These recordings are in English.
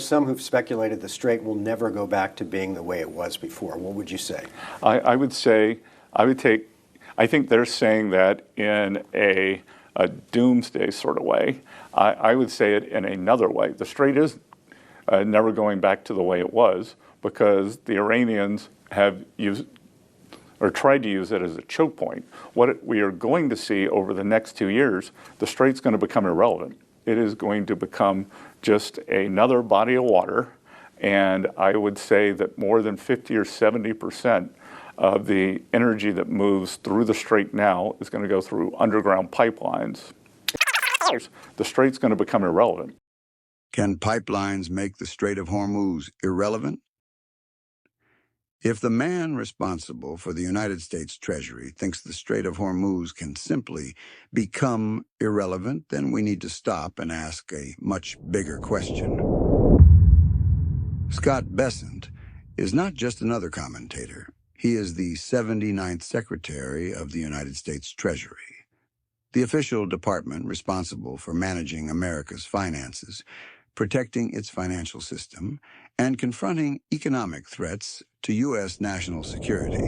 some who've speculated the strait will never go back to being the way it was before. What would you say? I would say, I think they're saying that in a doomsday sort of way. I would say it in another way. The strait is never going back to the way it was because the Iranians have used or tried to use it as a choke point. What we are going to see over the next 2 years, the strait's going to become irrelevant. It is going to become just another body of water, and I would say that more than 50 or 70% of the energy that moves through the strait now is going to go through underground pipelines. The strait's going to become irrelevant. Can pipelines make the Strait of Hormuz irrelevant? If the man responsible for the United States Treasury thinks the Strait of Hormuz can simply become irrelevant, then we need to stop and ask a much bigger question. Scott Bessent is not just another commentator. He is the 79th Secretary of the United States Treasury, the official department responsible for managing America's finances, protecting its financial system, and confronting economic threats to U.S. national security.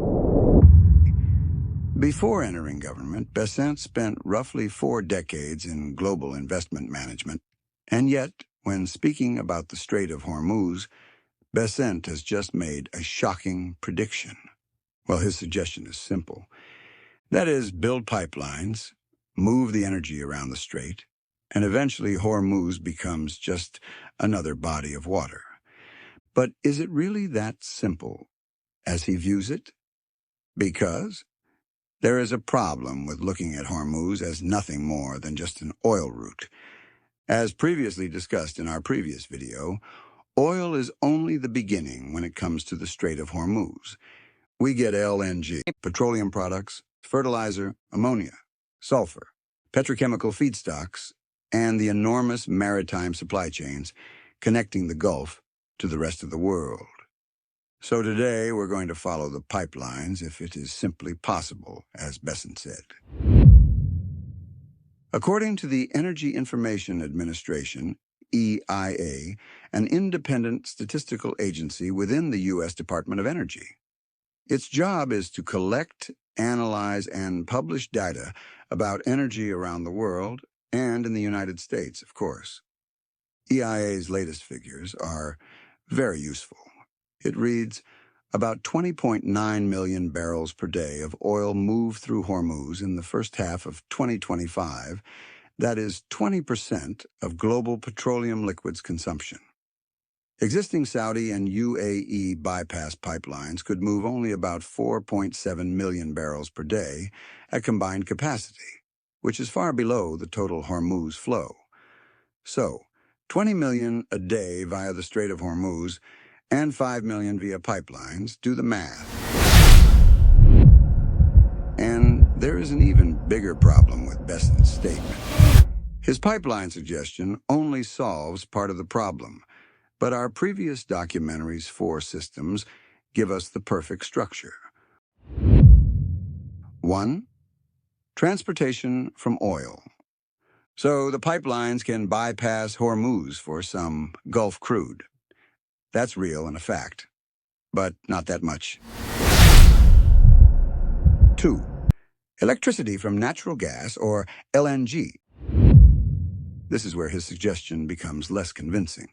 Before entering government, Bessent spent roughly 4 decades in global investment management, and yet, when speaking about the Strait of Hormuz, Bessent has just made a shocking prediction. Well, his suggestion is simple. That is, build pipelines, move the energy around the strait, and eventually Hormuz becomes just another body of water. But is it really that simple as he views it? Because there is a problem with looking at Hormuz as nothing more than just an oil route. As previously discussed in our previous video, oil is only the beginning when it comes to the Strait of Hormuz. We get LNG, petroleum products, fertilizer, ammonia, sulfur, petrochemical feedstocks, and the enormous maritime supply chains connecting the Gulf to the rest of the world. So today we're going to follow the pipelines if it is simply possible, as Bessent said. According to the Energy Information Administration, EIA, an independent statistical agency within the U.S. Department of Energy, its job is to collect, analyze, and publish data about energy around the world and in the United States, of course. EIA's latest figures are very useful. It reads, about 20.9 million barrels per day of oil moved through Hormuz in the first half of 2025. That is 20% of global petroleum liquids consumption. Existing Saudi and UAE bypass pipelines could move only about 4.7 million barrels per day at combined capacity, which is far below the total Hormuz flow. So, 20 million a day via the Strait of Hormuz and 5 million via pipelines, do the math. And there is an even bigger problem with Bessent's statement. His pipeline suggestion only solves part of the problem, but our previous documentary's 4 systems give us the perfect structure. 1. Transportation from oil. So the pipelines can bypass Hormuz for some Gulf crude. That's real and a fact, but not that much. 2. Electricity from natural gas, or LNG. This is where his suggestion becomes less convincing.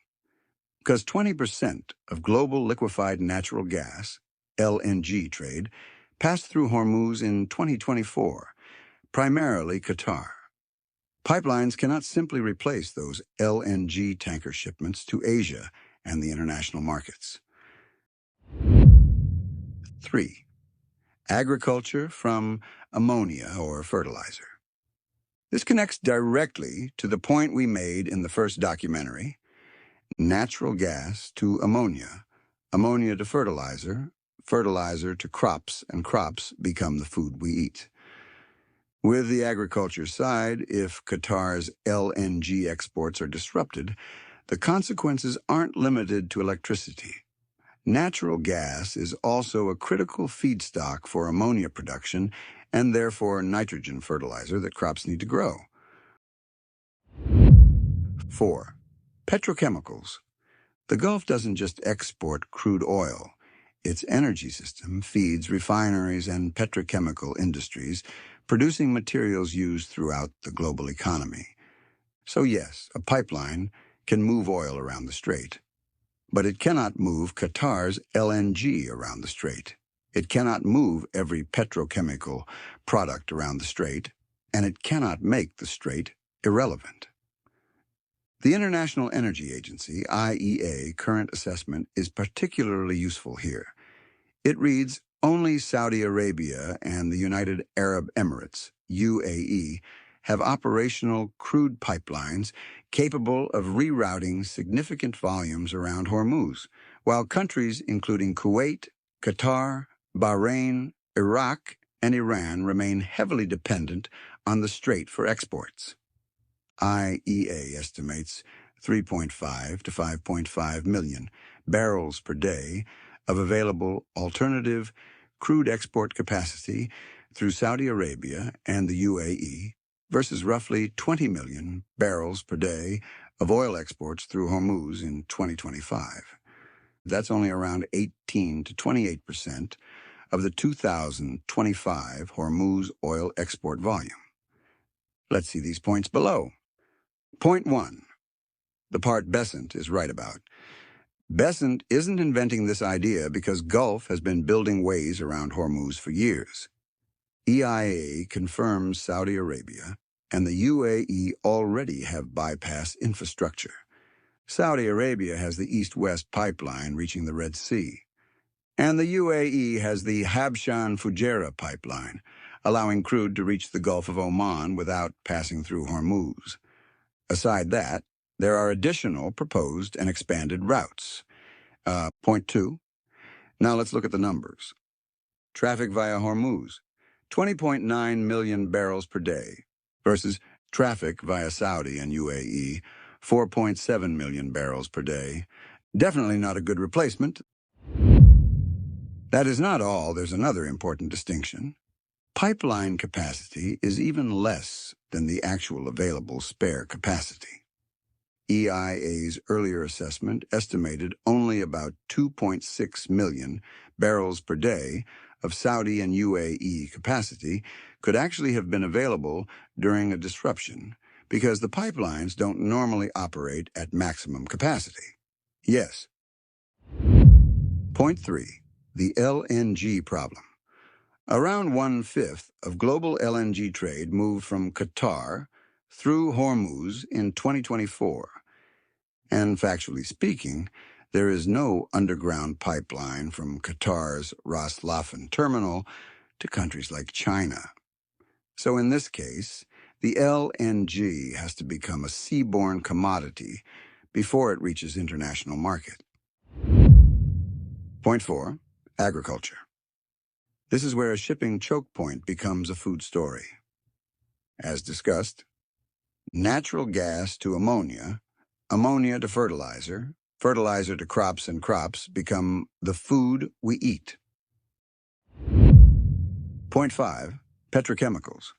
Because 20% of global liquefied natural gas, LNG trade, passed through Hormuz in 2024, primarily Qatar. Pipelines cannot simply replace those LNG tanker shipments to Asia and the international markets. 3. Agriculture from ammonia or fertilizer. This connects directly to the point we made in the first documentary. Natural gas to ammonia, ammonia to fertilizer, fertilizer to crops, and crops become the food we eat. With the agriculture side, if Qatar's LNG exports are disrupted, the consequences aren't limited to electricity. Natural gas is also a critical feedstock for ammonia production and therefore nitrogen fertilizer that crops need to grow. 4. Petrochemicals. The Gulf doesn't just export crude oil. Its energy system feeds refineries and petrochemical industries, producing materials used throughout the global economy. So yes, a pipeline can move oil around the strait, but it cannot move Qatar's LNG around the strait. It cannot move every petrochemical product around the strait, and it cannot make the strait irrelevant. The International Energy Agency, IEA, current assessment is particularly useful here. It reads, only Saudi Arabia and the United Arab Emirates, UAE, have operational crude pipelines capable of rerouting significant volumes around Hormuz, while countries including Kuwait, Qatar, Bahrain, Iraq, and Iran remain heavily dependent on the strait for exports. IEA estimates 3.5 to 5.5 million barrels per day of available alternative crude export capacity through Saudi Arabia and the UAE versus roughly 20 million barrels per day of oil exports through Hormuz in 2025. That's only around 18 to 28% of the 2025 Hormuz oil export volume. Let's see these points below. Point 1. The part Besant is right about. Besant isn't inventing this idea because Gulf has been building ways around Hormuz for years. EIA confirms Saudi Arabia and the UAE already have bypass infrastructure. Saudi Arabia has the East-West pipeline reaching the Red Sea, and the UAE has the Habshan-Fujairah pipeline, allowing crude to reach the Gulf of Oman without passing through Hormuz. Aside that, there are additional proposed and expanded routes. Point 2. Now let's look at the numbers. Traffic via Hormuz, 20.9 million barrels per day, versus traffic via Saudi and UAE, 4.7 million barrels per day. Definitely not a good replacement. That is not all. There's another important distinction. Pipeline capacity is even less than the actual available spare capacity. EIA's earlier assessment estimated only about 2.6 million barrels per day of Saudi and UAE capacity could actually have been available during a disruption because the pipelines don't normally operate at maximum capacity. Yes. Point 3. The LNG problem. Around 1/5 of global LNG trade moved from Qatar through Hormuz in 2024. And factually speaking, there is no underground pipeline from Qatar's Ras Laffan terminal to countries like China. So in this case, the LNG has to become a seaborne commodity before it reaches international market. Point 4, agriculture. This is where a shipping choke point becomes a food story. As discussed, natural gas to ammonia, ammonia to fertilizer, fertilizer to crops, and crops become the food we eat. Point 5, petrochemicals.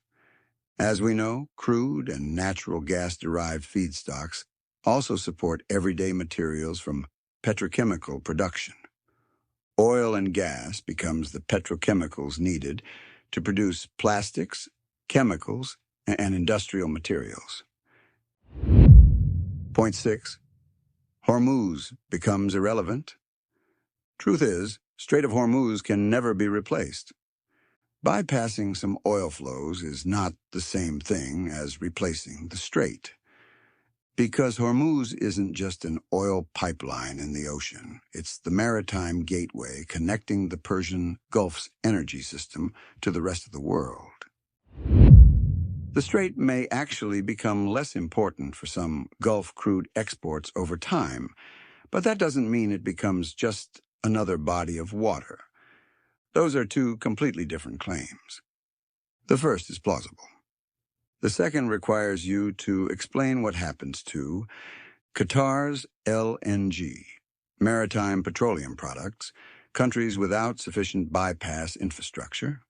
As we know, crude and natural gas-derived feedstocks also support everyday materials from petrochemical production. Oil and gas becomes the petrochemicals needed to produce plastics, chemicals, and industrial materials. Point 6. Hormuz becomes irrelevant. Truth is, Strait of Hormuz can never be replaced. Bypassing some oil flows is not the same thing as replacing the strait. Because Hormuz isn't just an oil pipeline in the ocean, it's the maritime gateway connecting the Persian Gulf's energy system to the rest of the world. The strait may actually become less important for some Gulf crude exports over time, but that doesn't mean it becomes just another body of water. Those are two completely different claims. The first is plausible. The second requires you to explain what happens to Qatar's LNG, maritime petroleum products, countries without sufficient bypass infrastructure,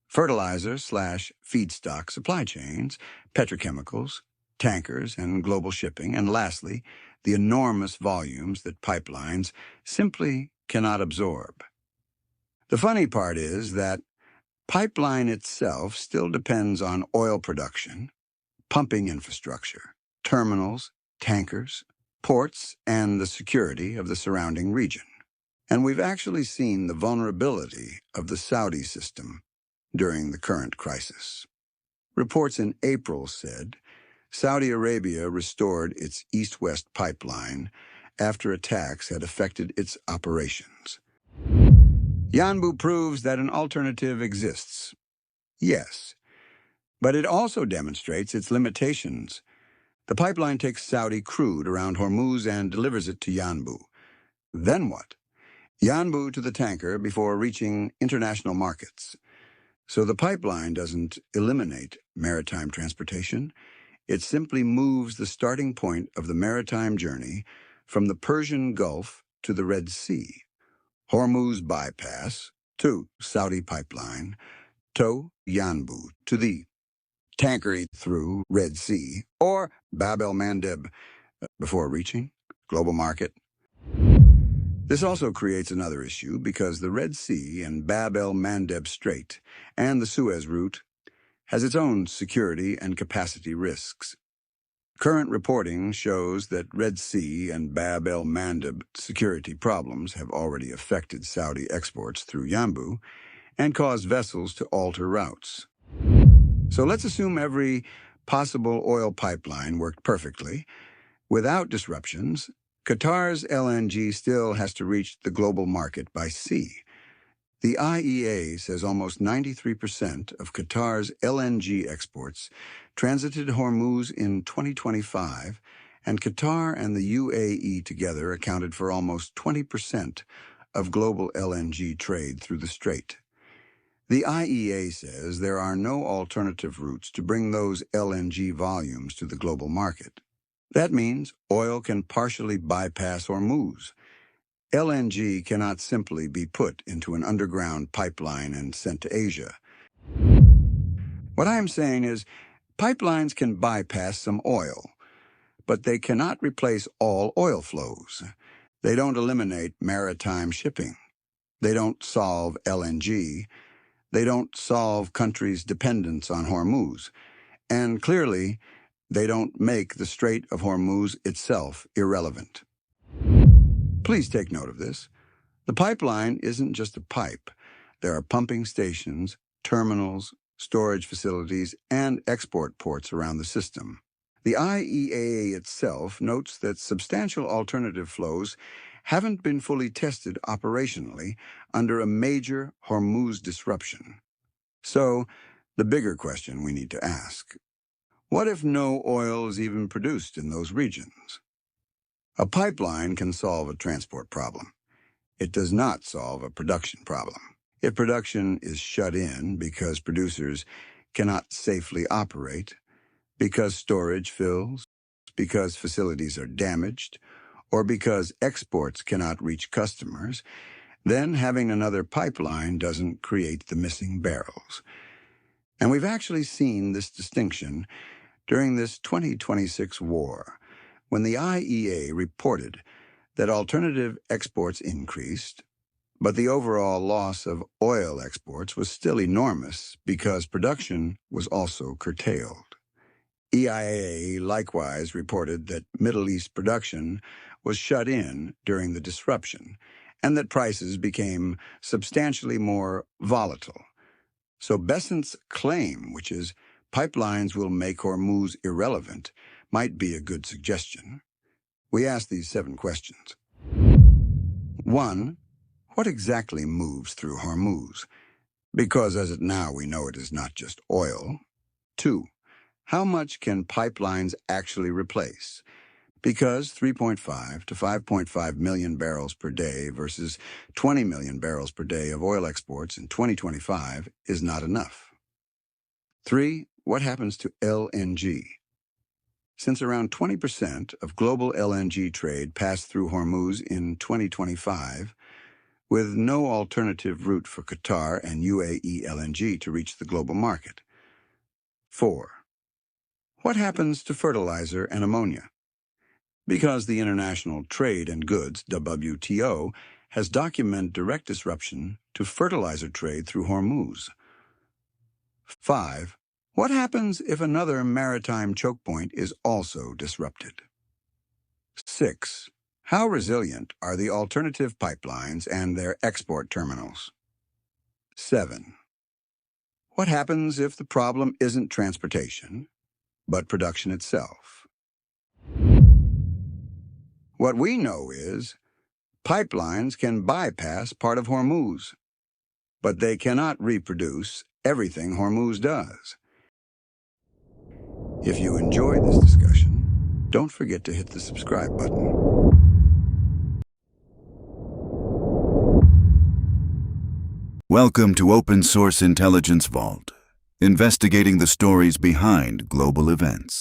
fertilizer/feedstock supply chains, petrochemicals, tankers, and global shipping, and lastly, the enormous volumes that pipelines simply cannot absorb. The funny part is that pipeline itself still depends on oil production, pumping infrastructure, terminals, tankers, ports, and the security of the surrounding region. And we've actually seen the vulnerability of the Saudi system during the current crisis. Reports in April said Saudi Arabia restored its east-west pipeline after attacks had affected its operations. Yanbu proves that an alternative exists. Yes, but it also demonstrates its limitations. The pipeline takes Saudi crude around Hormuz and delivers it to Yanbu. Then what? Yanbu to the tanker before reaching international markets. So the pipeline doesn't eliminate maritime transportation. It simply moves the starting point of the maritime journey from the Persian Gulf to the Red Sea. Hormuz bypass to Saudi pipeline to Yanbu to the tanker through Red Sea or Bab el-Mandeb before reaching global market. This also creates another issue because the Red Sea and Bab el-Mandeb Strait and the Suez route has its own security and capacity risks. Current reporting shows that Red Sea and Bab el-Mandeb security problems have already affected Saudi exports through Yanbu and caused vessels to alter routes. So let's assume every possible oil pipeline worked perfectly. Without disruptions, Qatar's LNG still has to reach the global market by sea. The IEA says almost 93% of Qatar's LNG exports transited Hormuz in 2025, and Qatar and the UAE together accounted for almost 20% of global LNG trade through the strait. The IEA says there are no alternative routes to bring those LNG volumes to the global market. That means oil can partially bypass Hormuz. LNG cannot simply be put into an underground pipeline and sent to Asia. What I am saying is, pipelines can bypass some oil, but they cannot replace all oil flows. They don't eliminate maritime shipping. They don't solve LNG. They don't solve countries' dependence on Hormuz. And clearly, they don't make the Strait of Hormuz itself irrelevant. Please take note of this. The pipeline isn't just a pipe. There are pumping stations, terminals, storage facilities, and export ports around the system. The IEA itself notes that substantial alternative flows haven't been fully tested operationally under a major Hormuz disruption. So, the bigger question we need to ask: what if no oil is even produced in those regions? A pipeline can solve a transport problem. It does not solve a production problem. If production is shut in because producers cannot safely operate, because storage fills, because facilities are damaged, or because exports cannot reach customers, then having another pipeline doesn't create the missing barrels. And we've actually seen this distinction during this 2026 war, when the IEA reported that alternative exports increased, but the overall loss of oil exports was still enormous because production was also curtailed. EIA likewise reported that Middle East production was shut in during the disruption and that prices became substantially more volatile. So Besant's claim, which is pipelines will make Hormuz irrelevant, might be a good suggestion. We ask these 7 questions. 1. What exactly moves through Hormuz? Because as of now we know it is not just oil. 2. How much can pipelines actually replace? Because 3.5 to 5.5 million barrels per day versus 20 million barrels per day of oil exports in 2025 is not enough. 3. What happens to LNG? Since around 20% of global LNG trade passed through Hormuz in 2025, with no alternative route for Qatar and UAE LNG to reach the global market. 4. What happens to fertilizer and ammonia? because the International Trade in Goods, WTO, has documented direct disruption to fertilizer trade through Hormuz. 5. What happens if another maritime choke point is also disrupted? 6. How resilient are the alternative pipelines and their export terminals? 7. What happens if the problem isn't transportation, but production itself? What we know is pipelines can bypass part of Hormuz, but they cannot reproduce everything Hormuz does. If you enjoyed this discussion, don't forget to hit the subscribe button. Welcome to Open Source Intelligence Vault, investigating the stories behind global events.